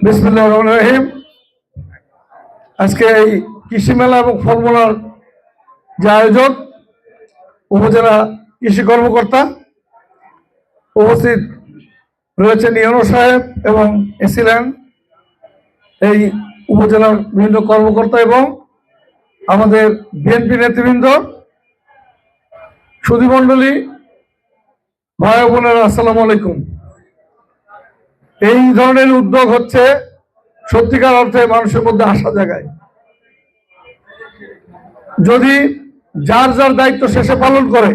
বিসমিল্লাহির রহমানির রহিম। আজকে এই কৃষি মেলা এবং ফলমেলার যে আয়োজন, উপজেলা কৃষি কর্মকর্তা উপস্থিত রয়েছেন ইউনো সাহেব এবং এসিলেন এই উপজেলার বিভিন্ন কর্মকর্তা এবং আমাদের বিএনপি নেতৃবৃন্দ, সুধীমণ্ডলী, ভাই বোনেরা, আসসালামু আলাইকুম। এই ধরনের উদ্যোগ হচ্ছে সত্যিকার অর্থে মানুষের মধ্যে আশা জাগায়। যদি যার যার দায়িত্ব শেষে পালন করে,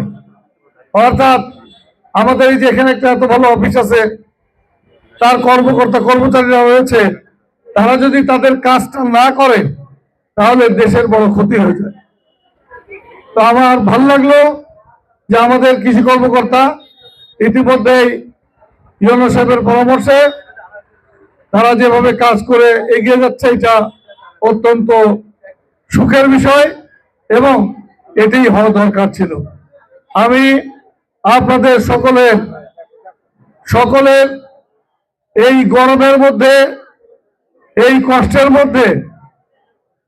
অর্থাৎ আমাদের এই যে এখানে একটা এত ভালো অফিস আছে, তার কর্মকর্তা কর্মচারীরা রয়েছে, তারা যদি তাদের কাজটা না করে তাহলে দেশের বড় ক্ষতি হয়ে যায়। তো আমার ভালো লাগলো যে আমাদের কৃষি কর্মকর্তা ইতিমধ্যেই ইউনো সাহেবের পরামর্শে তারা যেভাবে কাজ করে এগিয়ে যাচ্ছে, এটা অত্যন্ত সুখের বিষয় এবং এটাই হওয়া দরকার ছিল। আমি আপনাদের সকলের এই গরমের মধ্যে, এই কষ্টের মধ্যে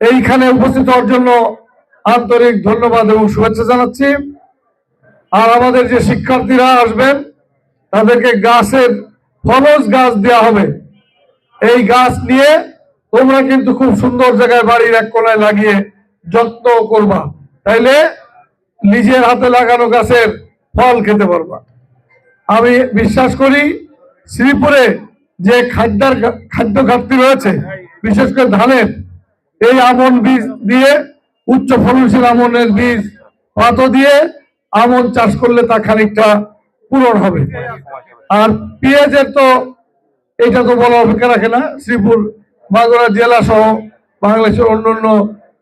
এইখানে উপস্থিত হওয়ার জন্য আন্তরিক ধন্যবাদ এবং শুভেচ্ছা জানাচ্ছি। আর আমাদের যে শিক্ষার্থীরা আসবেন তাদেরকে গাছের ফলজ গাছ দেওয়া হবে। এই গাছ নিয়ে তোমরা কিন্তু খুব সুন্দর জায়গায় বাড়ির এক কোণায় লাগিয়ে যত্ন করবা, তাইলে নিজের হাতে লাগানো গাছের ফল খেতে পারবা। আমি বিশ্বাস করি শ্রীপুরে যে খাদ্য ঘাটতি রয়েছে, বিশেষ করে ধানের, এই আমন বীজ দিয়ে, উচ্চ ফলনশীল আমনের বীজ পাতা দিয়ে আমন চাষ করলে তা খানিকটা পূরণ হবে। আর পেঁয়াজের তো এটা তো বলা অপেক্ষা রাখে না। শ্রীপুর, মাগুরা জেলা সহ বাংলাদেশের অন্যান্য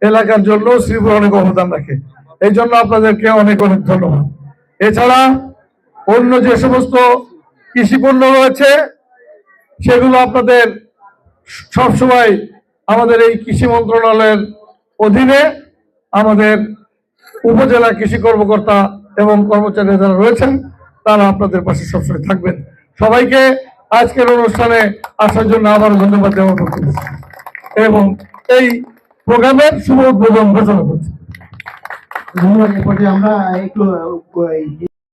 এলাকার জন্য শ্রীপুর অনেক অবদান রাখে। এই জন্য আপনাদেরকে অনেক অনেক ধন্যবাদ। এছাড়া অন্য যে সমস্ত কৃষি পণ্য রয়েছে সেগুলো আপনাদের সবসময় আমাদের এই কৃষি মন্ত্রণালয়ের অধীনে আমাদের উপজেলা কৃষি কর্মকর্তা এবং কর্মচারী যারা রয়েছেন তারা আপনাদের পাশে সবসময় থাকবেন। সবাইকে আজকের অনুষ্ঠানে আসার জন্য আবার ধন্যবাদ জ্ঞাপন করছি এবং এই প্রোগ্রামের শুভ উদ্বোধন ঘোষণা করছি। ধন্যবাদ। আমরা একটু